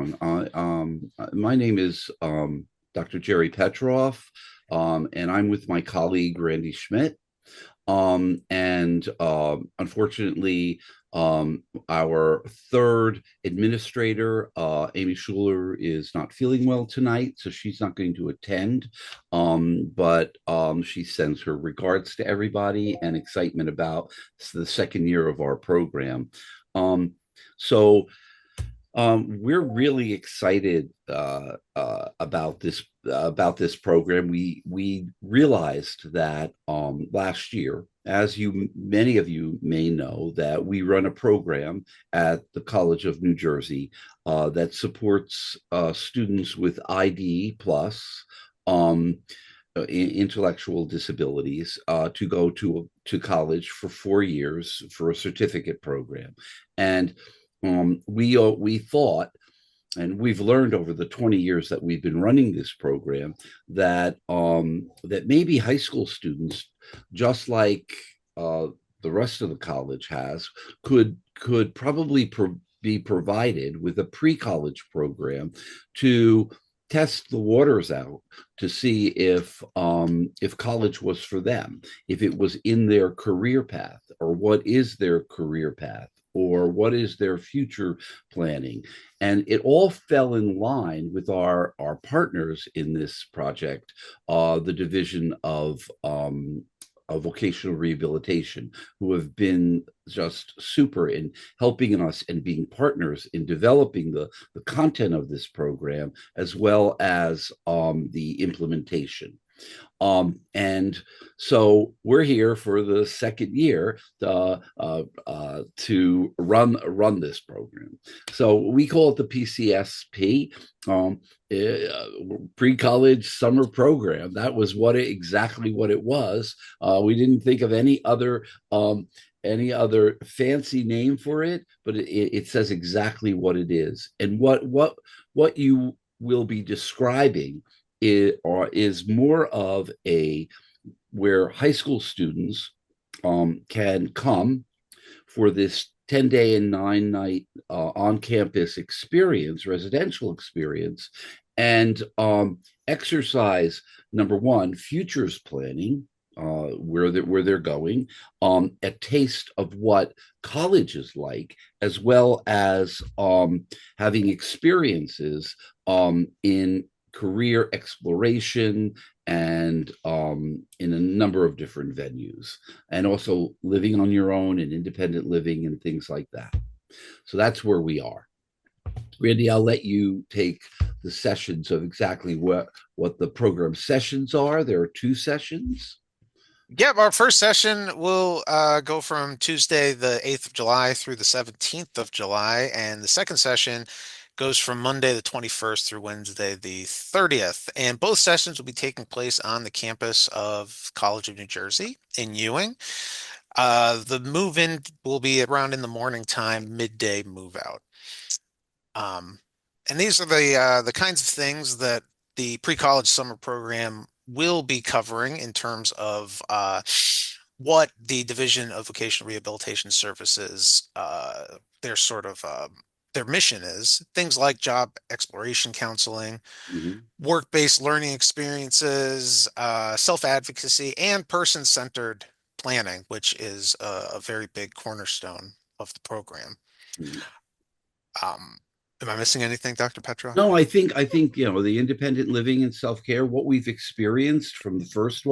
everyone. My name is Dr. Jerry Petroff, and I'm with my colleague Randy Schmidt. And unfortunately, our third administrator, Amy Schuler, is not feeling well tonight, so she's not going to attend. But she sends her regards to everybody and excitement about the second year of our program. So we're really excited about this program. We realized that last year, as many of you may know, that we run a program at the College of New Jersey that supports students with ID plus. Um, Intellectual disabilities to go to college for 4 years for a certificate program, and we thought, and we've learned over the 20 years that we've been running this program, that maybe high school students, just like the rest of the college has, could probably be provided with a pre-college program to test the waters out to see if college was for them, if it was in their career path, or what is their career path, or what is their future planning. And it all fell in line with our partners in this project, the Division of Vocational Rehabilitation, who have been just super in helping us and being partners in developing the content of this program, as well as the implementation. And so we're here for the second year to run this program. So we call it the PCSP, pre-college summer program. That was exactly what it was. We didn't think of any other fancy name for it, but it says exactly what it is. And what you will be describing is more of where high school students can come for this 10-day and 9-night on-campus experience, residential experience, and exercise, number one, futures planning, where they're going, a taste of what college is like, as well as having experiences in career exploration and in a number of different venues, and also living on your own and independent living and things like that. So that's where we are. Randy, I'll let you take the sessions of exactly what the program sessions are. There are 2 sessions. Yep, our first session will go from Tuesday, the 8th of July through the 17th of July. And the second session goes from Monday, the 21st through Wednesday, the 30th. And both sessions will be taking place on the campus of College of New Jersey in Ewing. The move-in will be around in the morning time, midday move-out. And these are the kinds of things that the pre-college summer program will be covering in terms of what the Division of Vocational Rehabilitation Services, their sort of their mission is. Things like job exploration counseling, Mm-hmm. work-based learning experiences, self-advocacy, and person-centered planning, which is a very big cornerstone of the program. Mm-hmm. Um, am I missing anything, Dr. Petroff? No, I think the independent living and self care. What we've experienced from the first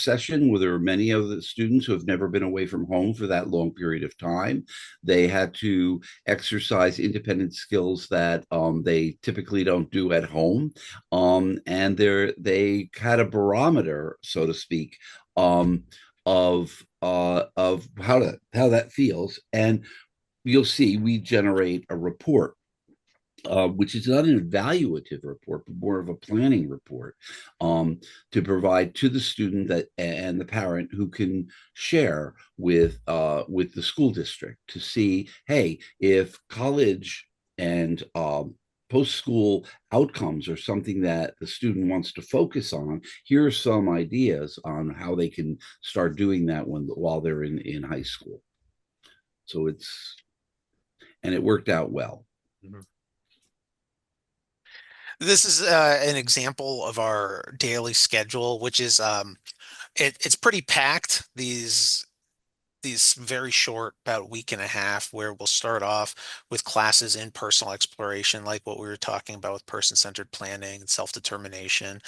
session, where there were many of the students who have never been away from home for that long period of time. They had to exercise independent skills that they typically don't do at home, and they had a barometer, so to speak, um, of how that feels. And you'll see we generate a report, which is not an evaluative report, but more of a planning report, to provide to the student and the parent, who can share with the school district to see, hey, if college and post-school outcomes are something that the student wants to focus on, here are some ideas on how they can start doing that while they're in high school. So it worked out well. This is an example of our daily schedule, which is it's pretty packed. These very short, about week and a half, where we'll start off with classes in personal exploration, like what we were talking about with person-centered planning and self-determination.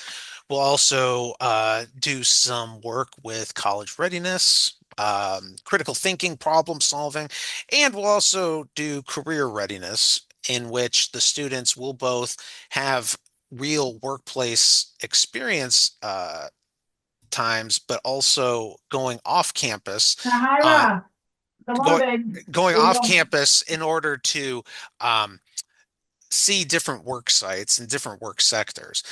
We'll also do some work with college readiness, critical thinking, problem solving, and we'll also do career readiness, in which the students will both have real workplace experience times, but also going off campus, uh, Sahara, come on, going baby. going Where you off going? campus in order to um, see different work sites and different work sectors.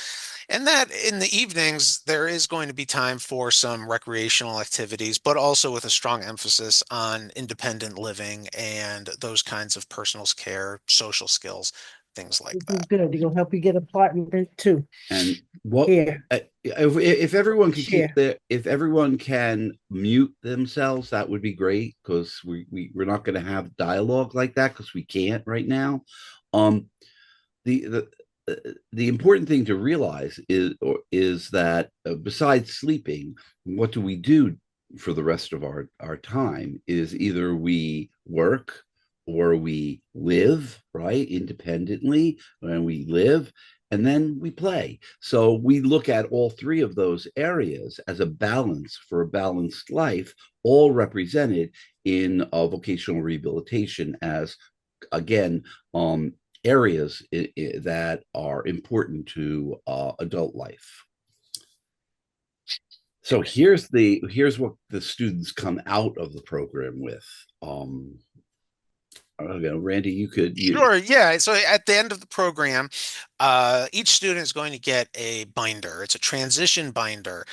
And that in the evenings, there is going to be time for some recreational activities, but also with a strong emphasis on independent living and those kinds of personal care, social skills, things like This is that. good. They're gonna help you get an apartment too. And what Here, if everyone could keep share. the if everyone can mute themselves, that would be great because we're not going to have dialogue like that because we can't right now. Um, the important thing to realize is that besides sleeping, what do we do for the rest of our time? Is either we work or we live right independently, and we live, and then we play. So we look at all three of those areas as a balance for a balanced life, all represented in vocational rehabilitation as, again, areas that are important to adult life. So here's what the students come out of the program with. Um, okay, Randy, you Sure, yeah. So at the end of the program, each student is going to get a binder. It's a transition binder,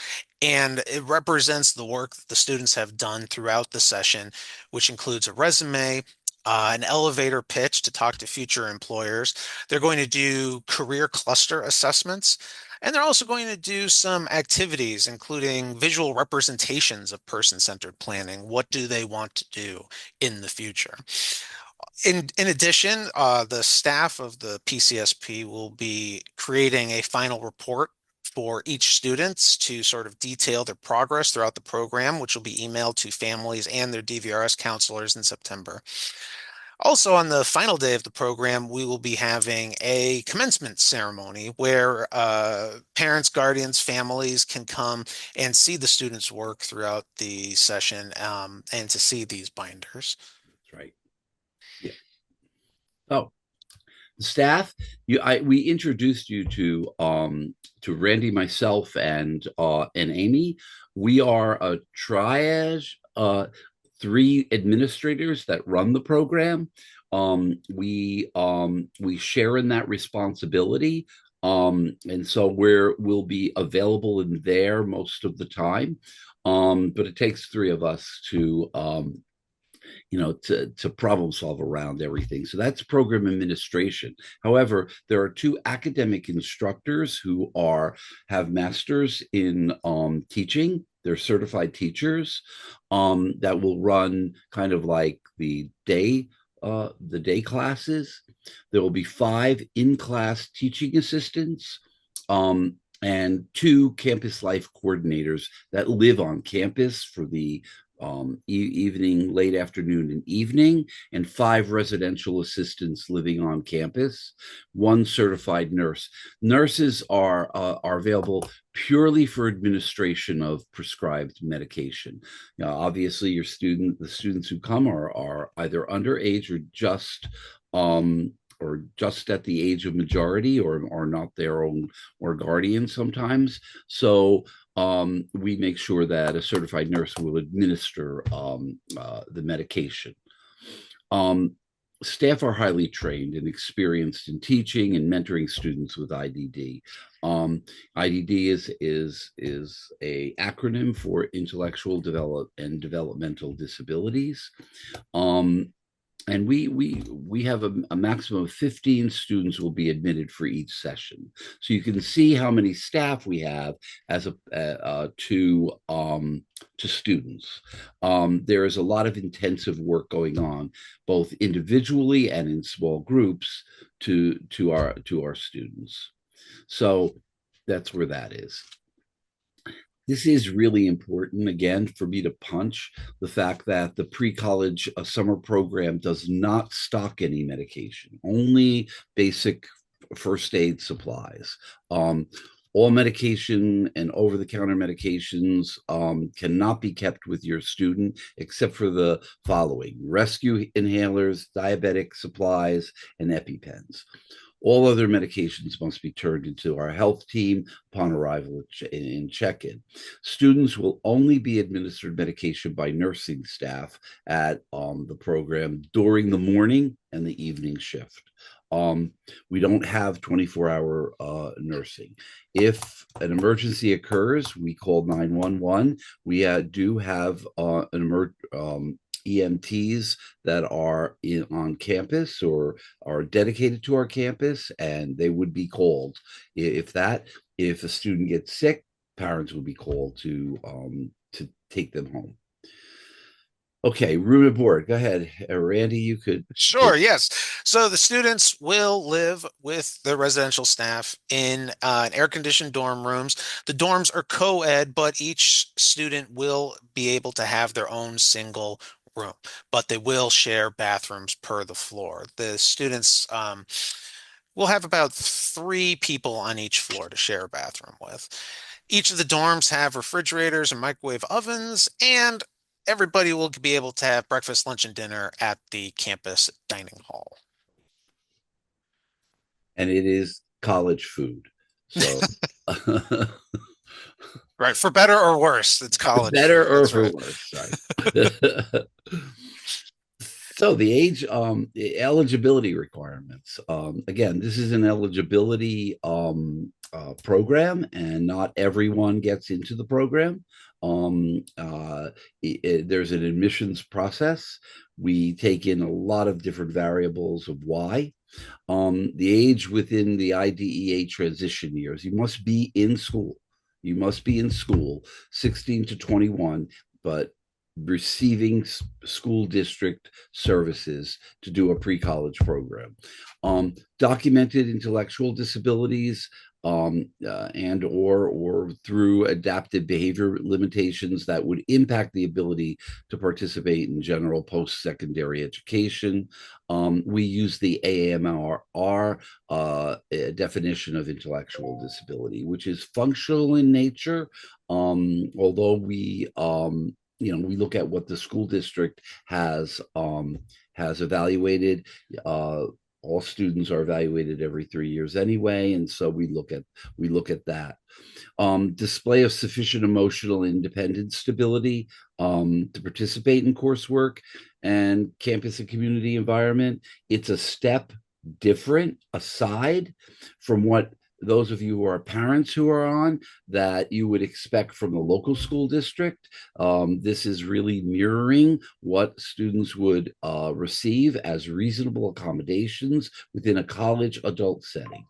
and it represents the work that the students have done throughout the session, which includes a resume, an elevator pitch to talk to future employers. They're going to do career cluster assessments, and they're also going to do some activities, including visual representations of person-centered planning. What do they want to do in the future? In addition, the staff of the PCSP will be creating a final report for each students to sort of detail their progress throughout the program, which will be emailed to families and their DVRS counselors in September. Also, on the final day of the program, we will be having a commencement ceremony where parents, guardians, families can come and see the students' work throughout the session, and to see these binders. that's right. Yeah. Oh, the staff. We introduced you to Randy, myself, and Amy. We are a triage, three administrators that run the program. We share in that responsibility. And so we'll be available in there most of the time. But it takes three of us to problem solve around everything. So that's program administration. However, there are two academic instructors who have masters in teaching. They're certified teachers that will run kind of like the day classes. There will be five in-class teaching assistants. And two campus life coordinators that live on campus for the evening, late afternoon, and evening, and five residential assistants living on campus, one certified nurse. Nurses are available purely for administration of prescribed medication. Obviously, the students who come are either underage or just at the age of majority, or not their own or guardian sometimes. So we make sure that a certified nurse will administer the medication. Um, Staff are highly trained and experienced in teaching and mentoring students with IDD. IDD is a acronym for intellectual and developmental disabilities. Um, and we have a maximum of 15 students will be admitted for each session, so you can see how many staff we have as a to students. There is a lot of intensive work going on both individually and in small groups to our students. So that's where that is. This is really important, again, for me to punch the fact that the pre-college summer program does not stock any medication, only basic first aid supplies. Um, all medication and over-the-counter medications cannot be kept with your student except for the following: rescue inhalers, diabetic supplies, and EpiPens. All other medications must be turned into our health team upon arrival in check-in. Students will only be administered medication by nursing staff at the program during the morning and the evening shift. We don't have 24-hour nursing. If an emergency occurs, we call 911. We do have EMTs that are on campus or are dedicated to our campus, and they would be called if a student gets sick. Parents would be called to take them home. Okay, room and board. Go ahead, Randy. You could. Sure, yes. So the students will live with the residential staff in air-conditioned dorm rooms. The dorms are co-ed, but each student will be able to have their own single room, but they will share bathrooms per the floor. The students will have about 3 people on each floor to share a bathroom with. Each of the dorms have refrigerators and microwave ovens, and everybody will be able to have breakfast, lunch, and dinner at the campus dining hall. And it is college food. So Right, for better or worse, it's college better food. or That's for right. worse. Sorry. So the age eligibility requirements. Again, this is an eligibility program, and not everyone gets into the program. There's an admissions process. We take in a lot of different variables of why. The age within the IDEA transition years, you must be in school. You must be in school, 16 to 21, but receiving school district services to do a pre-college program. Documented intellectual disabilities and or through adaptive behavior limitations that would impact the ability to participate in general post-secondary education. We use the AMR definition of intellectual disability, which is functional in nature, although we we look at what the school district has evaluated. All students are evaluated every 3 years anyway, and so we look at that. Display of sufficient emotional independence stability to participate in coursework and campus and community environment. It's a step different aside from what those of you who are parents who are on that you would expect from the local school district. This is really mirroring what students would receive as reasonable accommodations within a college adult setting.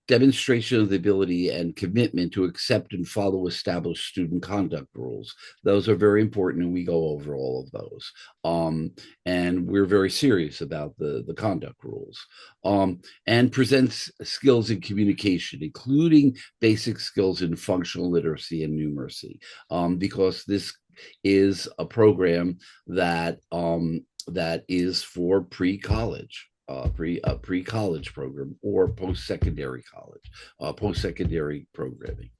Demonstration of the ability and commitment to accept and follow established student conduct rules. Those are very important, and we go over all of those. And we're very serious about the conduct rules. And presents skills in communication, including basic skills in functional literacy and numeracy, because this is a program that is for pre-college. Pre-college program or post-secondary programming.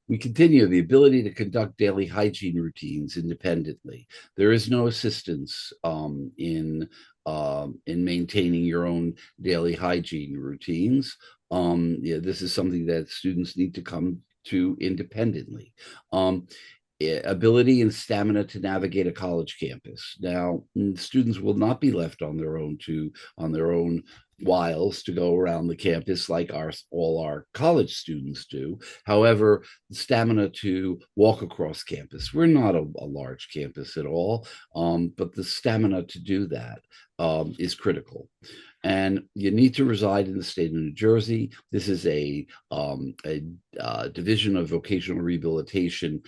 We continue the ability to conduct daily hygiene routines independently. There is no assistance in maintaining your own daily hygiene routines. This is something that students need to come to independently. Ability and stamina to navigate a college campus. Now, students will not be left on their own wiles to go around the campus like all our college students do. However, the stamina to walk across campus. We're not a large campus at all, but the stamina to do that is critical. And you need to reside in the state of New Jersey. This is a division of vocational rehabilitation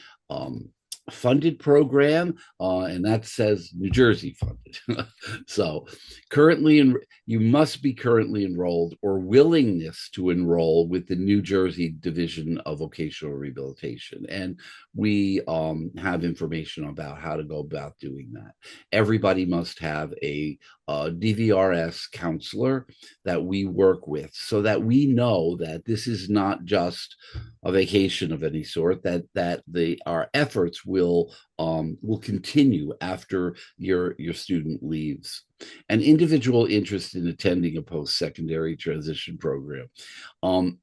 funded program, and that says New Jersey funded. So you must be currently enrolled or willingness to enroll with the New Jersey Division of Vocational Rehabilitation. And we have information about how to go about doing that. Everybody must have a DVRS counselor that we work with so that we know that this is not just a vacation of any sort, that our efforts will continue after your student leaves. An individual interest in attending a post-secondary transition program. Um,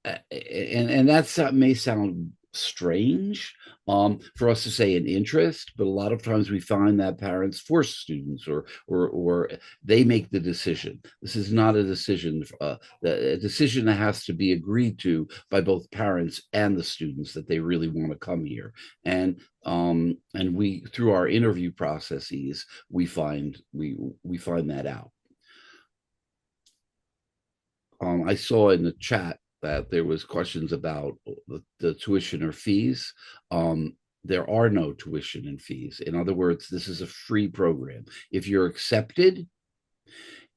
and that may sound strange for us to say an interest, but a lot of times we find that parents force students, or they make the decision. This is not a decision, a decision that has to be agreed to by both parents and the students that they really want to come here. And we, through our interview processes, we find that out. I saw in the chat that there was questions about the tuition or fees. There are no tuition and fees. In other words, this is a free program. If you're accepted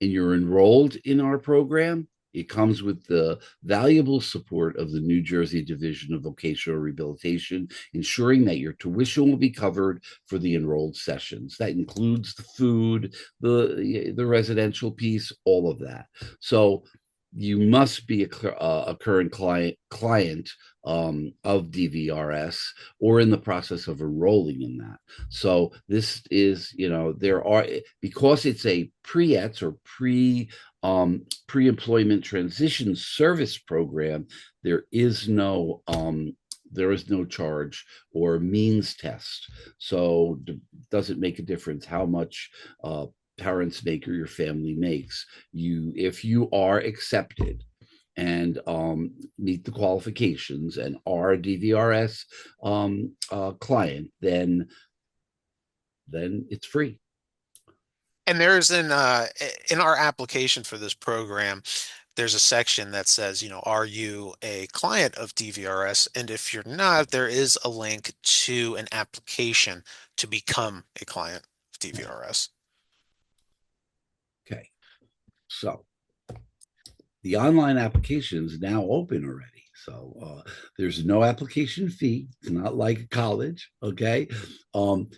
and you're enrolled in our program, it comes with the valuable support of the New Jersey Division of Vocational Rehabilitation, ensuring that your tuition will be covered for the enrolled sessions. That includes the food, the residential piece, all of that. So you must be a current client of DVRS or in the process of enrolling in that. So this is, there are, because it's a pre-ETS or pre-employment transition service program, there is no charge or means test. So it doesn't make a difference how much parents make or your family makes. If you are accepted and meet the qualifications and are a DVRS client, then it's free. And there's in our application for this program, there's a section that says, are you a client of DVRS? And if you're not, there is a link to an application to become a client of DVRS. Okay. So the online application is now open already. So there's no application fee. It's not like college. Okay.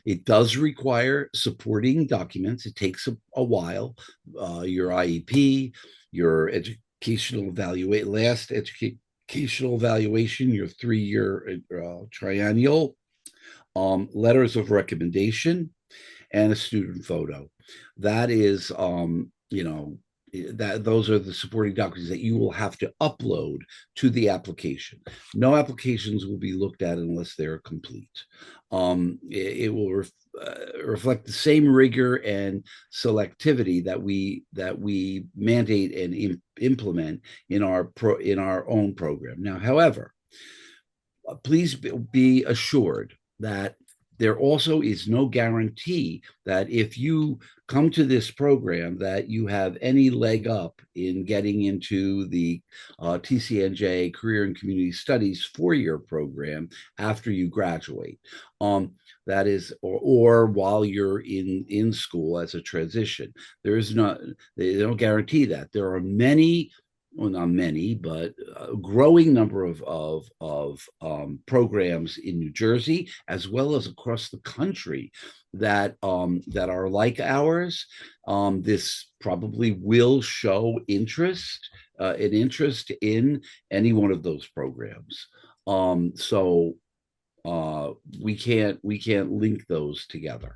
It does require supporting documents. It takes a while. Your IEP, your educational last educational evaluation, your 3-year triennial, letters of recommendation, and a student photo. That is, that those are the supporting documents that you will have to upload to the application. No applications will be looked at unless they're complete. It will reflect the same rigor and selectivity that we mandate and implement in our own program. Now, however, please be assured that there also is no guarantee that if you come to this program that you have any leg up in getting into the TCNJ Career and Community Studies 4-year program after you graduate. That is, or while you're in school as a transition. They don't guarantee that. There are many, well, not many, but a growing number of programs in New Jersey, as well as across the country, that are like ours. This probably will show an interest in any one of those programs. So we can't link those together.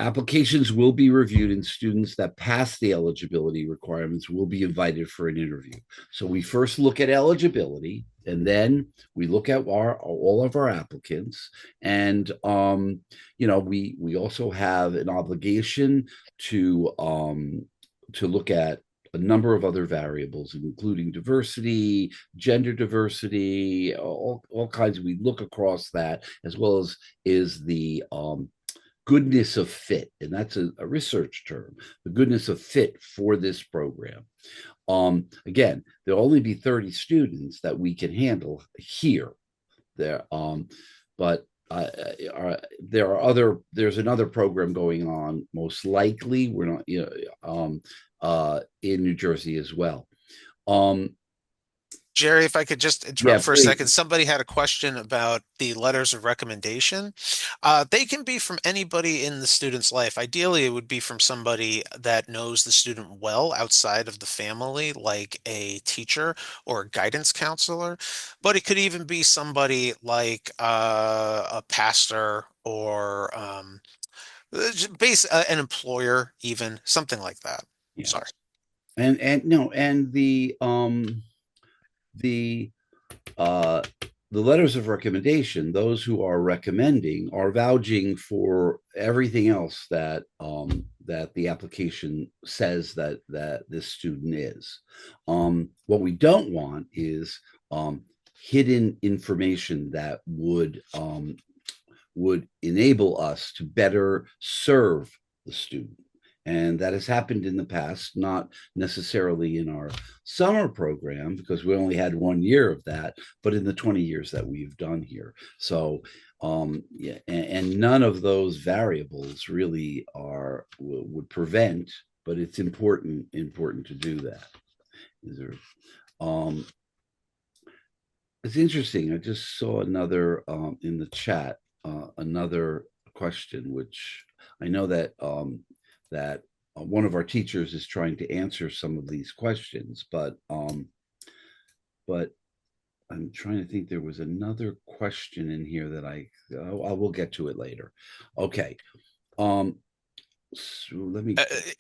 Applications will be reviewed, and students that pass the eligibility requirements will be invited for an interview. So we first look at eligibility, and then we look at all of our applicants. And we also have an obligation to look at a number of other variables, including diversity, gender diversity, all kinds. We look across that, as well as is the goodness of fit, and that's a research term, the goodness of fit for this program. Again, there'll only be 30 students that we can handle here. but there's another program going on. Most likely, we're not, in New Jersey as well. Um, Jerry, if I could just interrupt yeah, for a second, please. somebody had a question about the letters of recommendation. They can be from anybody in the student's life. Ideally, it would be from somebody that knows the student well outside of the family, like a teacher or a guidance counselor. But it could even be somebody like a pastor or an employer, even something like that. Yeah, Sorry. and no, and the uh, the letters of recommendation, those who are recommending are vouching for everything else that the application says that this student is. What we don't want is hidden information that would enable us to better serve the student. And that has happened in the past, not necessarily in our summer program, because we only had 1 year of that, but in the 20 years that we've done here. So, yeah, and none of those variables really would prevent, but it's important to do that. Is there, um, it's interesting. I just saw another in the chat, another question, which I know that one of our teachers is trying to answer some of these questions, but I'm trying to think. There was another question in here that I will get to it later. Okay. Um, so let me.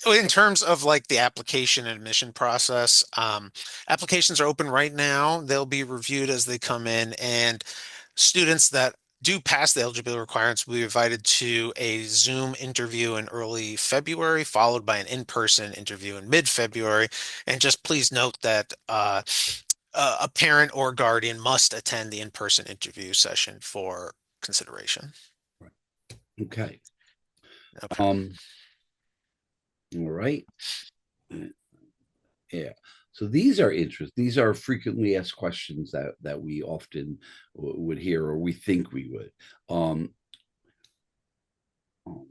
In terms of like the application and admission process, applications are open right now. They'll be reviewed as they come in, and students that do pass the eligibility requirements will be invited to a Zoom interview in early February, followed by an in-person interview in mid-February. And just please note that a parent or guardian must attend the in-person interview session for consideration. Okay. Okay. Um. All right. Yeah. So these are interest. These are frequently asked questions that we often would hear, or we think we would. Um, um,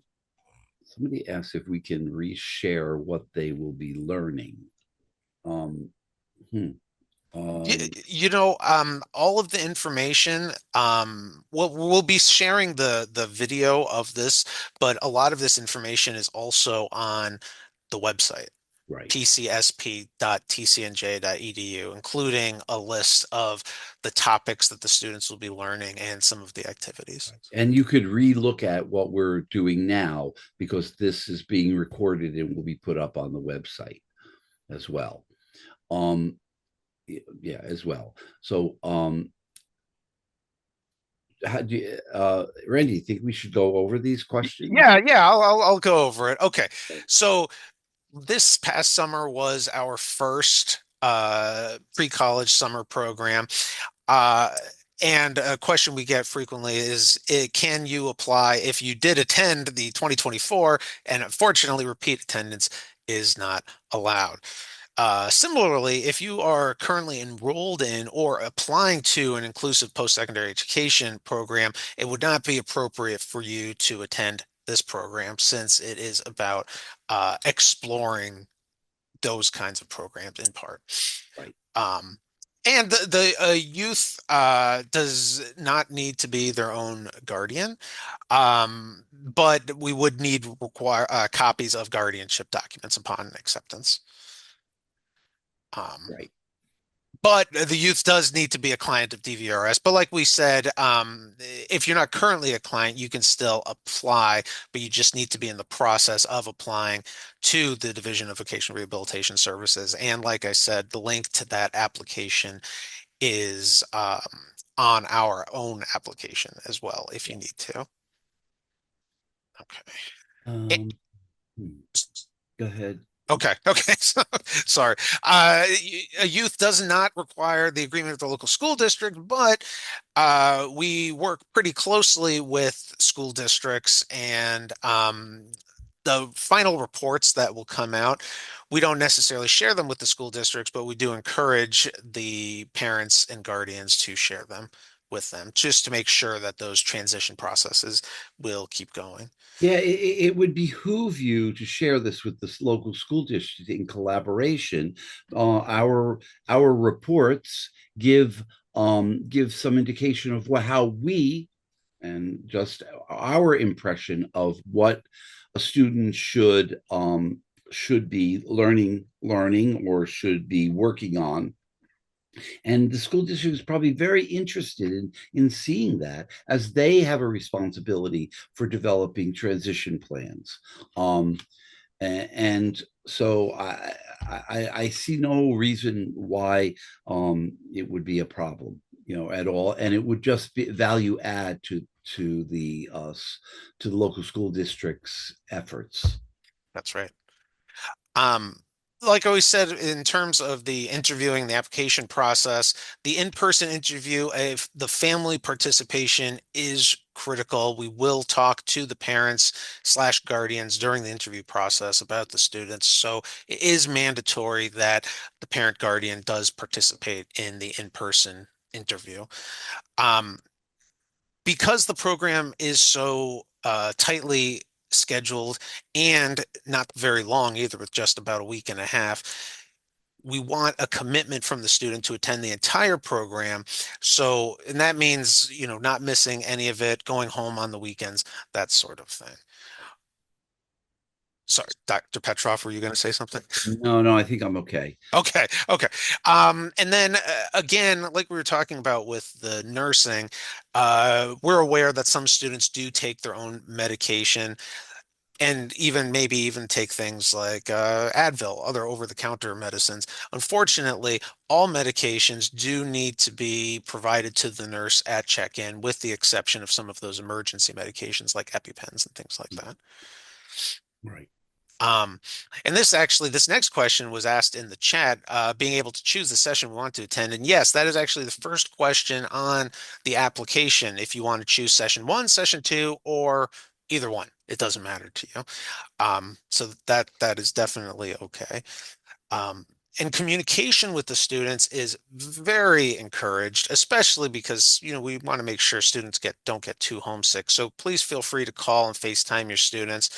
Somebody asked if we can reshare what they will be learning. Um, hmm, You, um, all of the information, we'll be sharing the video of this, but a lot of this information is also on the website, right. pcsp.tcnj.edu, including a list of the topics that the students will be learning and some of the activities. And you could re-look at what we're doing now, because this is being recorded and will be put up on the website as well. Um, yeah, as well. So, how do you, Randy, think we should go over these questions? Yeah, I'll go over it. Okay. So this past summer was our first pre-college summer program. Uh, and a question we get frequently is, can you apply if you did attend the 2024, and unfortunately repeat attendance is not allowed. Similarly, if you are currently enrolled in or applying to an inclusive post-secondary education program, it would not be appropriate for you to attend this program since it is about exploring those kinds of programs in part. Right. Um, and the youth does not need to be their own guardian, but we would need require copies of guardianship documents upon acceptance. Um, Right. but the youth does need to be a client of DVRS. But like we said, if you're not currently a client, you can still apply, but you just need to be in the process of applying to the Division of Vocational Rehabilitation Services. And like I said, the link to that application is on our own application as well, if you Yeah. need to. Okay. Um, hmm, Go ahead. Okay. Okay. Sorry. A youth does not require the agreement of the local school district, but we work pretty closely with school districts and the final reports that will come out. We don't necessarily share them with the school districts, but we do encourage the parents and guardians to share them with them, just to make sure that those transition processes will keep going. Yeah, it would behoove you to share this with the local school district in collaboration. Our reports give some indication of how we, and just our impression of what a student should be learning or should be working on. And the school district is probably very interested in seeing that, as they have a responsibility for developing transition plans. And so I see no reason why it would be a problem, at all. And it would just be value add to the local school district's efforts. That's right. Um, like I always said, in terms of the interviewing, the application process, the in-person interview, if the family participation is critical, we will talk to the parents slash guardians during the interview process about the students. So it is mandatory that the parent guardian does participate in the in-person interview. Um, because the program is so tightly scheduled and not very long either, with just about a week and a half, we want a commitment from the student to attend the entire program. So, and that means, not missing any of it, going home on the weekends, that sort of thing. Sorry, Dr. Petrov, were you going to say something? No, no, I think I'm okay. Okay, okay. And then again, like we were talking about with the nursing, we're aware that some students do take their own medication and maybe even take things like Advil, other over-the-counter medicines. Unfortunately, all medications do need to be provided to the nurse at check-in, with the exception of some of those emergency medications like EpiPens and things like that. Right. Um, and this next question was asked in the chat, being able to choose the session we want to attend. And yes, that is actually the first question on the application. If you want to choose session one, session two, or either one, it doesn't matter to you. So that is definitely okay. Um, and communication with the students is very encouraged, especially because, we want to make sure students don't get too homesick. So please feel free to call and FaceTime your students.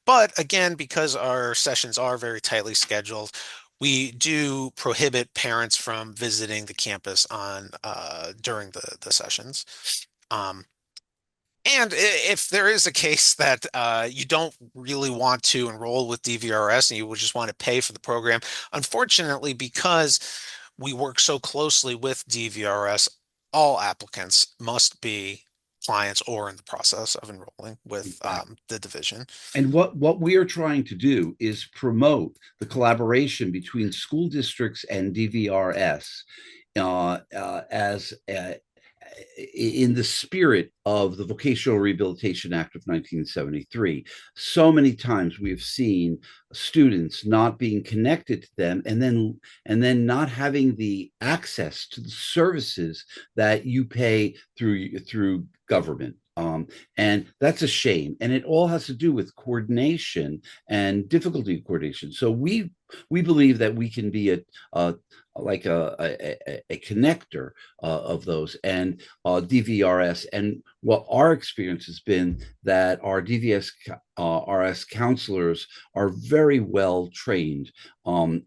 But again, because our sessions are very tightly scheduled, we do prohibit parents from visiting the campus during the sessions. Um, and if there is a case that you don't really want to enroll with DVRS and you would just want to pay for the program, unfortunately, because we work so closely with DVRS, all applicants must be clients or in the process of enrolling with Exactly. the division. And what we are trying to do is promote the collaboration between school districts and DVRS, as in the spirit of the Vocational Rehabilitation Act of 1973. So many times we have seen students not being connected to them, and then not having the access to the services that you pay through government. And that's a shame. And it all has to do with coordination and difficulty of coordination. So we believe that we can be a like a connector of those, and DVRS. And what our experience has been, that our DVS RS counselors are very well trained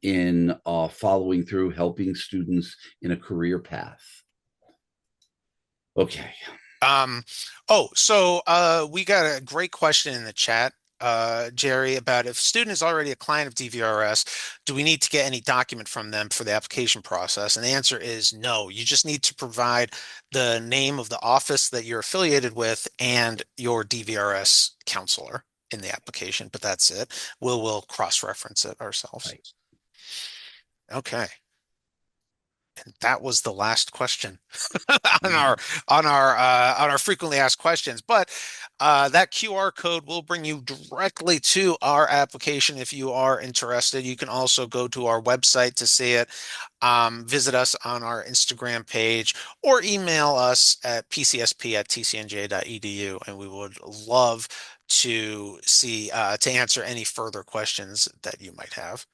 in following through, helping students in a career path. Okay. Um, so we got a great question in the chat, Jerry, about if a student is already a client of DVRS, do we need to get any document from them for the application process? And the answer is no. You just need to provide the name of the office that you're affiliated with and your DVRS counselor in the application, but that's it. We'll cross-reference it ourselves. Right. Okay. And that was the last question on our frequently asked questions. But that QR code will bring you directly to our application if you are interested. You can also go to our website to see it. Visit us on our Instagram page or email us at pcsp.tcnj.edu, and we would love to answer any further questions that you might have.